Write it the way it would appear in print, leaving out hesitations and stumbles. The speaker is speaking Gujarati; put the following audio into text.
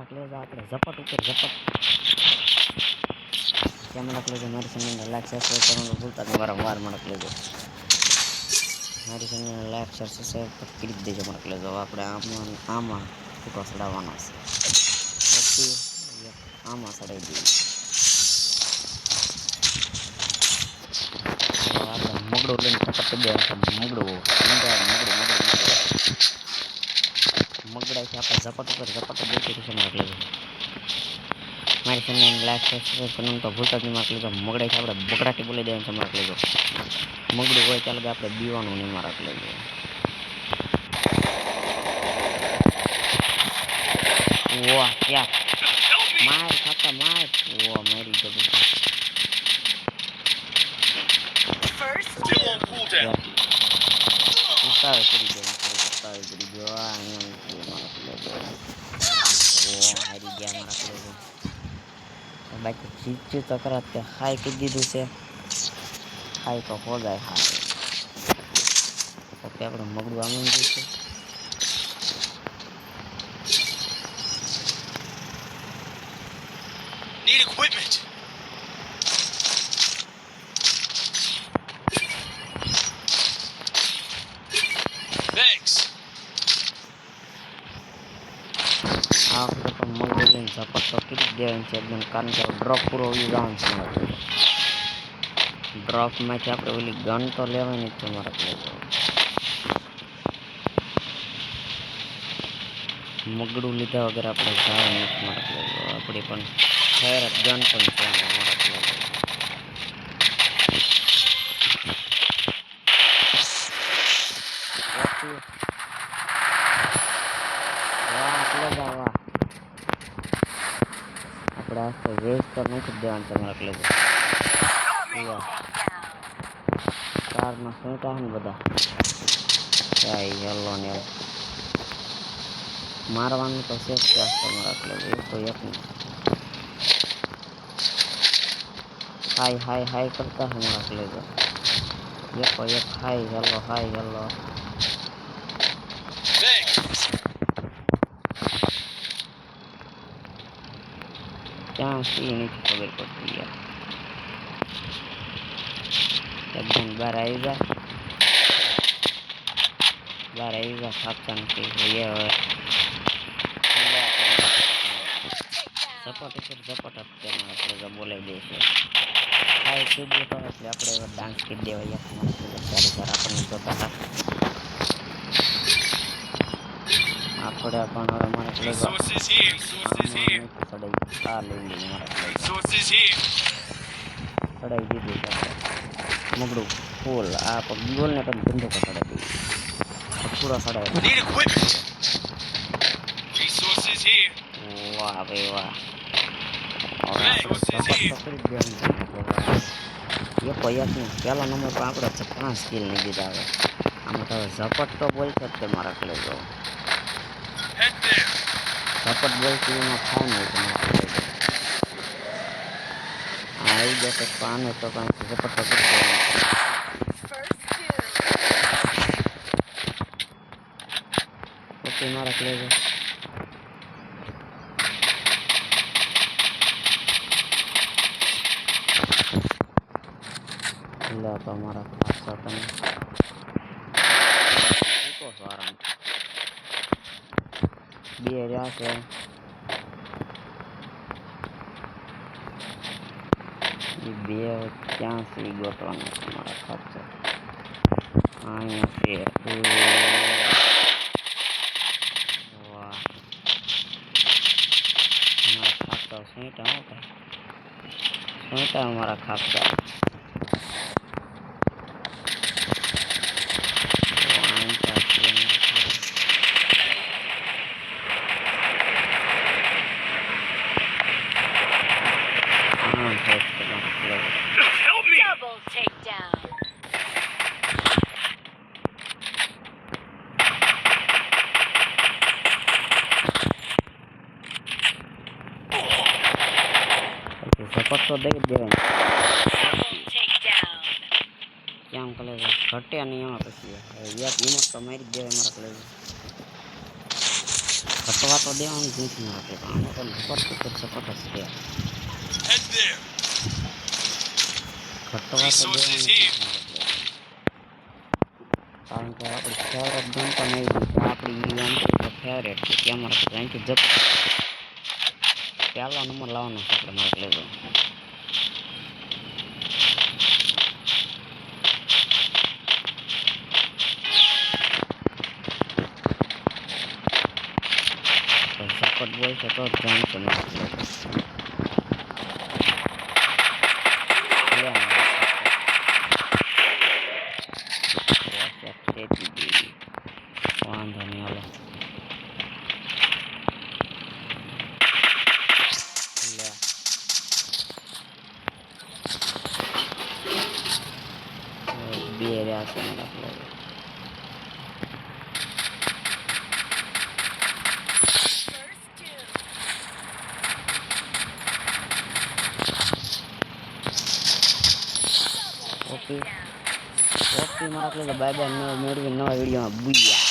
મારા કલેજો આપણે ઝપટ ઉપર ઝપટ ત્યાં મારા કલેજો મારી ચેનલને લાઈક સબસ્ક્રાઈબ કરવાનું ભૂલતા નહીં વારંવાર મારા કલેજો મારી ચેનલને લાઈક સબસ્ક્રાઈબ કરી જ દેજો મારા કલેજો આપણે આમાં ફૂટો ચડાવવાનો છે પછી આમાં ચડાવી દઈએ આપણે મગડું લઈને ઝપટ કરી દેવાનું મગડું મગડાથી આપણે ઝપટ ઉપર ઝપટ દેખી રહેશે મારા કલેજો મારી ચેનલને લાઈક સબસ્ક્રાઈબ કરવાનું તો ભૂલતા જ નહીં મારા કલેજો મગડાથી આપણે બકડાટી બોલી દેવાનું છે મારા કલેજો મગડું હોય ત્યારે આપણે બીવાનું નહીં મારા કલેજો વાહ ક્યાં માર ખાતા માર ઓ મારી જબરદસ્ત ઉતાર કરી દે ઉતાર કરી દો અહીંયા મારા કલેજો ઓ હારી ગયા મારા કલેજો બાકી ચીચું તો કરા તે હાઈ કરી દીધું છે હાઈ તો હો જાય હા પછી આપણે મગડું આમ જઈશું Need equipment. Thanks. આ વખતે તો મગડું લઈને ઝપટ તો કરી જ દેવાની છે એકદમ કારણ કે ડ્રોપ પૂરો ઉડી જવાનું છે મારા ડ્રોપમાંથી આપણે ઓલી ગન તો લેવાની જ છે મારા કલેજો મગડું લીધા વગર આપણે જવાનું નથી મારા કલેજો આપણી પણ ફાયર ગન પણ છે મારા કલેજો આપણે આખો વેસ્ટ તો નથી દેવાનું છે મારા કલેજો કારમાં સુંટા ને બધા કાંઈ હેલો ને મારવાનું તો છે જ મારા કલેજો એક તો એક નહીં હાય હાય હાય કરતા હે મારા કલેજો એક હાય હેલો ક્યાં સી નથી ખબર પડતી યાર એકદમ બહાર આવી જાય સાચા નથી હવે ઝપટ અત્યારે આપણે બોલાવી દઈશું હાય કીધું તો એટલે આપણે એવા ડાન્સ કરી દેવાય સારી આપણને જોતા હતા આપણે પણ હવે મારે ચડાવી દીધું મગડું ફૂલ આ ગોલ ને પણ ધંધો ચડાવી દીધું પૂરો ચડાવી વાહ ભાઈ વાહ પહેલો નંબર પણ આપણે છકણા સ્કીલ નહીં દીધા હવે આમાં તો ઝપટ તો બોલશે જ મારા કલેજો ઝપટ બોલતી એમાં થાય નહીં તમારા કલેજો આવી જશે પાને તો કાંઈ ઝપટ તો કરી પછી મારા કલેજો તો અમારા ખાસા તમે આરામ બે રહ્યા છે બે ક્યાં સુધી ગોતવાના તમારા ખાસા અહીંયા છે વાહ અમારા ખાસા સુઈટા અમારા ખાસા Double takedown. સપોર્ટ તો દઈ જ દેવાની Double takedown. કેમ કલેજ ઘટે નહીં એમાં પછી એક મિનિટ તો મારી જ દેવાય મારા કલેજ ખટવા તો દેવાનું જ નથી મારા કે આનો તો સપોર્ટ જ છે Head there. ખટવા તો Resources દેવાનું જ here. નથી કારણ કે આપણી ફેવરેટ ગન પણ એવી છે આપણી એમ ફેવરેટ છે કે અમારે અહીંથી જપ પહેલો નંબર લાવવાનો છે આપણે મારે લેજો સપોર્ટ બોલશે તો જ જાણશે વાંધો નહીં હાલો બે રહ્યા છે મારા ઓકે ઓકે મારા બાય બાય મેળવી નવા વિડીયોમાં બુયા